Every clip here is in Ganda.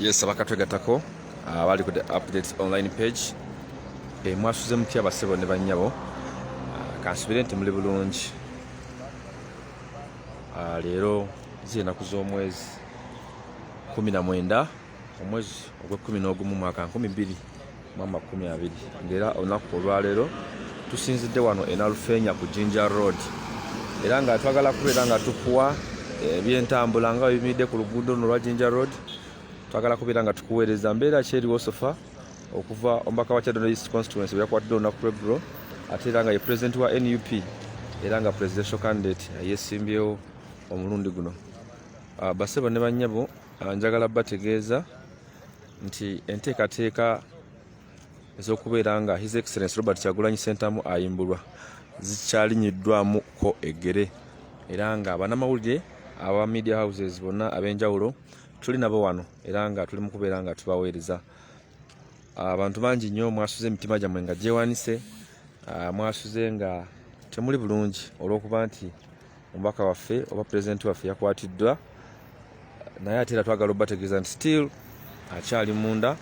Yes, abakatwegatako abali ku the updates online page mwasuze mutya basebo ne banyabo kansubire nti muli bulungi. Leero z'ennaku z'omwezi 19 omwezi ogw'11 mwaka 2020 ng'era olunaku olwaleero tusinzidde wano e Nalufeenya ku Jinja Road era nga twagala kubeera nga tukuwa ebyentambula nga bimidde ku luguudo luno lwa Jinja Road. Twagala kubeera nga tukuweereza mbeera ki eriwo sofa okuva omubaka wa Kyaddondo East Constituency we yakwatidde olunaku lw'eggulo ate era nga ye president wa NUP era nga presidential candidate yeesimbyewo omulundi guno. Basebo ne bannyabo njagala bategeeza nti enteekateeka ez'okubeera nga His Excellency Robert Kyagulanyi Ssentamu ayimbulwa zikyalinyiddwamu ko eggere era nga bannamawulire aba media houses bonna ab'enjawulo tuli nabo wano era nga tuli mu kubeera nga tubaweereza. Abantu bangi nnyo mwasuze emitima gyammwe nga gyewanise, mwasuze nga temuli bulungi olw'okuba nti omubaka waffe oba pulezidenti waffe yakwatiddwa, naye ate era twagala obategeeza nti still akyali munda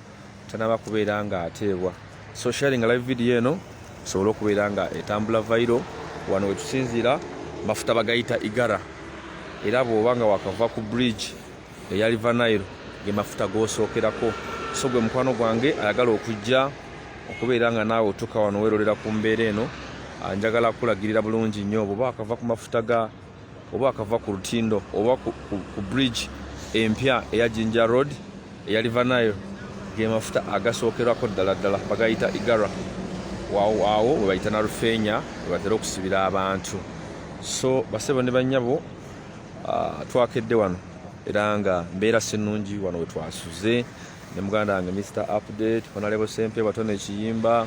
tanaba kubeera nga ateebwa. So sharing live video eno tusobole okubeera nga etambula viral wano we tusinziira mafuta bagayita Igara era bw'oba nga wakava ku bridge eya River Nile ge mafuta g'osookerako. So gwe mukwano gwange ayagala okujja okubeera nga naawe otuuka wano weerolera ku mbeera eno, njagala kulagirira bulungi nnyo bw'oba akava ku mafuta oba akava ku lutindo oba ku bridge empya eya Jinja Road eya River Nile ge mafuta agasookerwako ddala bagayita Igara. Awo we bayita Nalufeenya we batera okusibira abantu. So basebo ne bannyabo twakedde wano era nga mbeera sinnungi wano we twasuze ne muganda wange Mr. Update, Honorable Sempe Watone Kiyimba,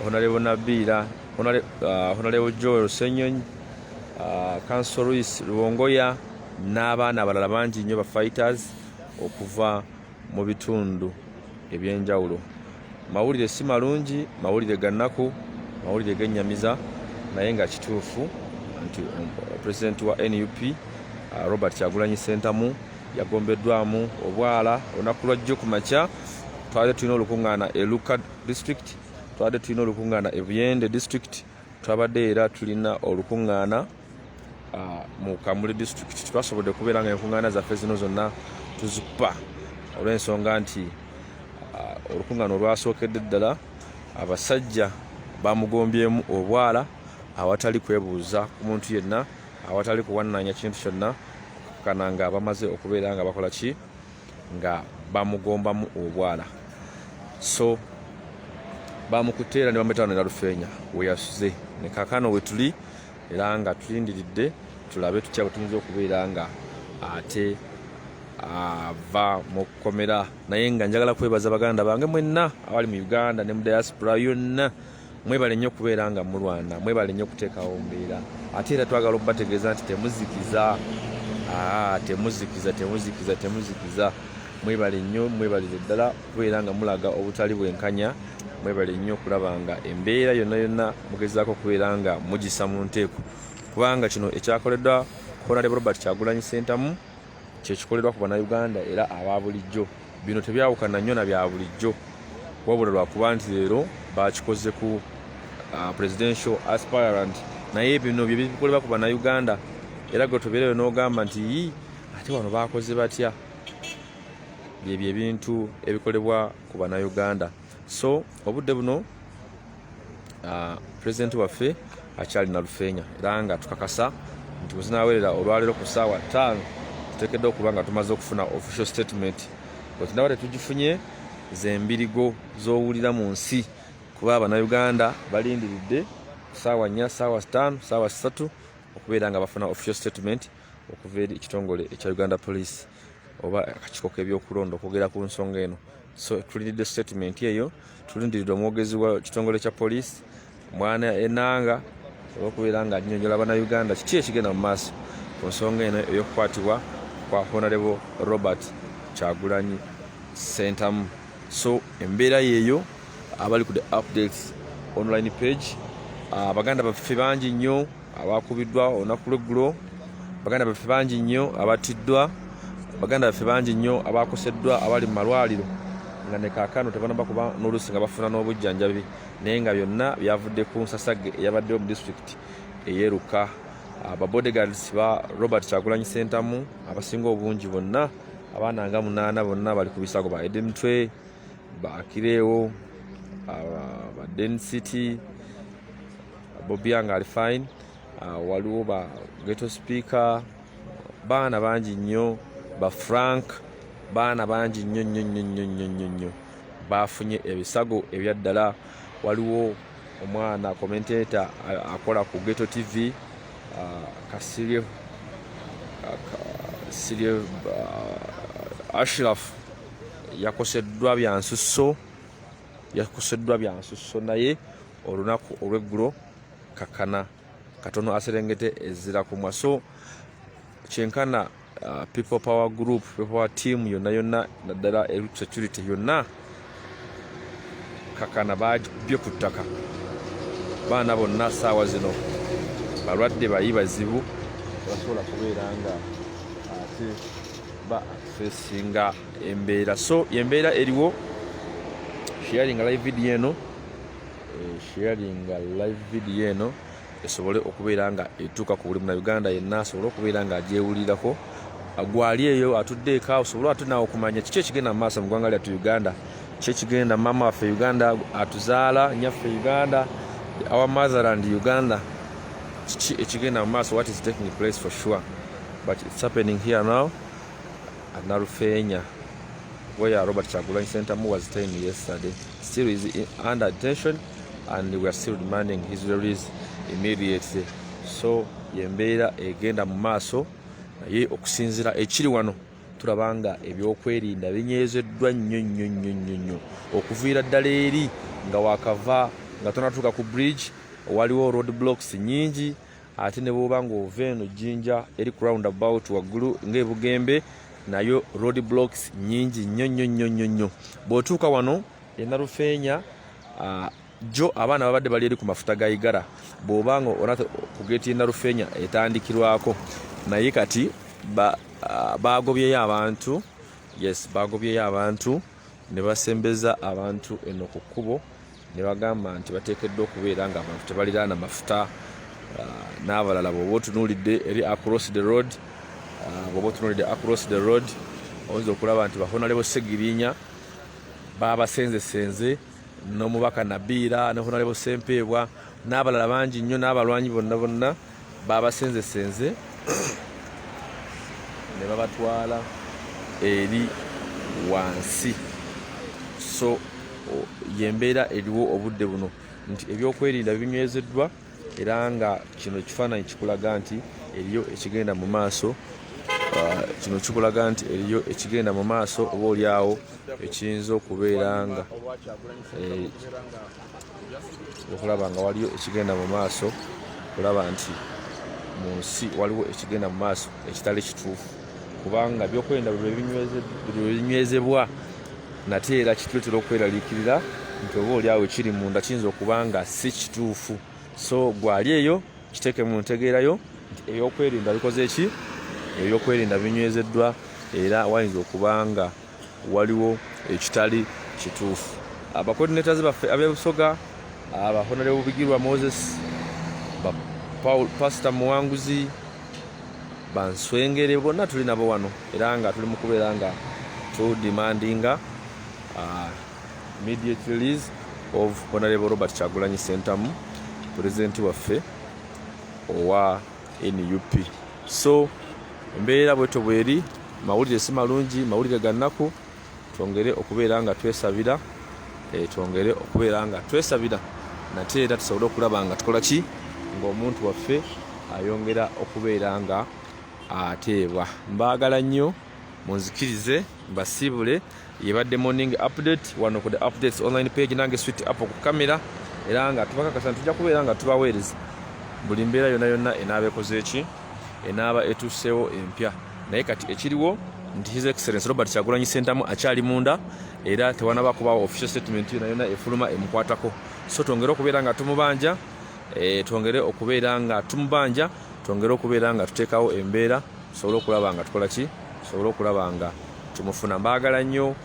Honorable Nabira, Honorable Joel Senyonyi, Council Luis Luwongoya n'abaana abalala bangi nnyo ba fighters okuva mu bitundu eby'enjawulo. Mawulire si malungi, mawulire gannaku, mawulire gennyamiza, naye nga kituufu nti president wa NUP Robert Kyagulanyi Ssentamu yagombeddwamu obwala olunaku lwajjo ku makya. Twali tulina olukuŋŋaana e Luka district, twali tulina olukuŋŋaana e Buyende district, twabadde era tulina olukuŋŋaana mu Kamuli district. Twasobodde kubeera nga enkuŋŋaana zaffe zino zonna tuzikupa olw'ensonga nti olukuŋŋaana olwasookedde ddala abasajja bamugombyemu obwala awatali kwebuuza ku muntu yenna, awatali kuwannanya kintu kyonna, kana nga bamaze okubeera nga bakola ki nga bamugombamu obwala. So bamukutte era ne bamuyita ne Nalufeenya we yasuze ne kaakano we tuli era nga tulindiridde tulabe tutya bwe tuyinza okubeera nga ate ava mu kkomera. Naye nga njagala kwebaza baganda bange mwenna abali mu Uganda ne mu diaspora yonna, mwebale nnyo okubeera nga mulwana, mwebale nnyo okuteekawo mbeera, ate era twagala okubategeeza nti temuzikiza, temuzikiza. Mwebale nnyo, mwebalire ddala okubeera nga mulaga obutali bwenkanya, mwebale nnyo okulaba nga embeera yonna mugezaako okubeera nga mugisa mu nteeko, kubanga kino ekyakoleddwa Honorable Robert Kyagulanyi Ssentamu kyekikolerwa ku bannayuganda era aba bulijjo. Bino tebyawukana nnyo na bya bulijjo wabula lwakuba nti leero bakikoze ku presidential aspirant, naye bino bye bikolebwa ku bannayuganda era gwe tobeereyo n'ogamba nti ate wano bakoze batya. Byebyo ebintu ebikolebwa ku bannayuganda. So obudde buno president waffe akyali Nalufeenya era nga tukakasa nti bwezinaawerera olwaleero ku ssaawa 5 tuteekeddwa okuba nga tumaze okufuna official statement. Bwetunaba tetugifunye zembirigo z'owulira mu nsi, kuba abannayuganda balindiridde ku ssaawa 4, ssaawa 5, ssaawa 3 okubeera nga bafuna official statement okuva eri ekitongole ekya Uganda Police oba akakiiko k'ebyokulonda okwogera ku nsonga eno. So tulindiridde statement eyo, tulindiridde omwogezi wa kitongole kya police mwana Enanga olw'okubeera nga annyonnyola bannayuganda kiki ekigenda mu maaso ku nsonga eno ey'okukwatibwa kwa Honorable Robert Kyagulanyi Ssentamu. So embeera yeeyo abali ku the updates online page. Baganda baffe bangi nnyo abakubiddwa olunaku lw'eggulo, baganda baffe bangi nnyo abattiddwa baganda baffe bangi nnyo abakoseddwa abali mu malwaliro nga ne kaakano tebanaba kuba n'oluusi nga bafuna n'obujjanjabi naye nga byonna byavudde ku nsasage eyabaddewo mu disitulikiti eyeeruka. Ababodegards ba Robert Kyagulanyi Ssentamu abasinga obungi bonna abaana nga 8 bonna bali ku bisago ba Edemtwe, ba Akireewo, ba Den City, Bobia nga ali fine, waliwo ba Ghetto Speaker, baana bangi nnyo, ba Frank, baana bangi nnyo bafunye ebisago ebyaddala. Waliwo omwana commentator akola ku Ghetto TV Kasirye Ashraf yakoseddwa bya nsusso naye olunaku olw'eggulo kakana katono aserengete ezira kumwa. So kyenkana People Power Group, People Power Team yonna naddala security yonna kakana bajje ku ttaka. Baana bonna saawa zino balwadde bazibu basobola kubeera nga ate fesinga embeera. So embeera eriwo sharing live video eno esobole okubeera nga etuuka ku buli Munnayuganda yenna asobole okubeera nga agyewulirako. Gwali eyo atudde eka osobola ate naawe okumanya kiki ekigenda mu maaso mu ggwanga lyattu Uganda, kiki ekigenda maama waffe Uganda atuzaala, nnyaffe Uganda, our motherland Uganda, kiki ekigenda mu maaso, what is taking place for sure. But it's happening here now at Narufenya, where Robert Kyagulanyi Ssentamu was staying yesterday. Still is under detention and we are still demanding his release immediately. So yembeera egenda mu maaso naye okusinzira ekiri wano tulabanga ebyokwerinda binyezeddwa nnyo okuviira ddala eri nga wakava nga tonatuuka ku bridge waliwo road blocks nyingi, ate ne bwoba nga ova eno Jinja eri ku roundabout waggulu ng'ebugembe nayo road blocks nyingi nnyo. Bw'otuuka wano e Narufenya jo abaana babadde bali eri ku mafuta ga Igara, bw'oba nga onate ku geeti y'e Narufenya etandikirwako naye kati bagobyeyo abantu, bagobyeyo abantu ne basembeza abantu eno ku kkubo ne bagamba nti bateekeddwa okubeera nga abantu tebaliraana mafuta. N'abalala bw'oba otunuulidde eri across the road oyinza okulaba nti Honorable Segirinya babasenzesenze, n'omubaka Nabiira ne Honorable Sempeebwa n'abalala bangi nnyo n'abalwanyi bonna babasenzesenze ne babatwala eri wansi. So yembeera eriwo obudde buno nti ebyokwerinda binywezeddwa era nga kino kifaananyi kikulaga nti eriyo ekigenda mu maaso. Kino kikulaga nti eriyo ekigenda mu maaso oba oliawo ekiyinza okubeera nga okulaba nga waliyo ekigenda mu maaso, kulaba nti mu nsi waliwo ekigenda mu maaso ekitali kituufu, kubanga byokwerinda bwe binywezebwa nate era kituletera okweraliikirira nti oba oliawo ekiri munda kiyinza okuba nga si kituufu. So gwali eyo kiteeke mu ntegeerayo nti ebyokwerinda bikoze eki, ebyokwerinda binywezeddwa era wayinza okuba nga waliwo ekitali kituufu. Abacoordinators baffe ab'ebusoga, Honorable Bigirwa Moses, Pastor Muwanguzi, Banswengere, bonna tuli nabo wano era nga tuli mu kubeera nga demandinga immediate release of Honorable Robert Kyagulanyi Ssentamu, President waffe owa NUP. So embeera bweto bweri, mawulire si malungi, mawulire ga nnaku, twongere okubeera nga twesabira nate era tusobole okulaba nga tukola ki, ng'omuntu waffe ayongera okubeera nga ateebwa. Mbaagala nnyo, munzikirize, mbasiibule. Yebadde morning update wano ku the updates online page, nange Sweet Apple ku kamera, era nga tubakakasa tujja kubeera nga tubaweereza buli mbeera yonna enaaba ekoze eki, enaaba etuuseewo empya. Naye kati ekiriwo nti His Excellency Robert Kyagulanyi Ssentamu akyali munda era tewanaba kubaawo official statement yonna efuluma emukwatako. So twongere okubeera nga tumubanja, twongere okubeera nga tuteekawo embeera tusobole okulaba nga tukola ki, tusobole okulaba nga tumufuna. Mbaagala nnyo,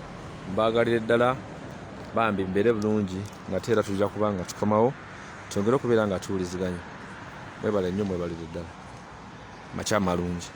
mbaagalira ddala bambi mbeere bulungi nga teera tujja kuba nga tukomawo twongere okubeera nga tuwuliziganya. Mwebale nnyo, mwebalire ddala. Makya malungi.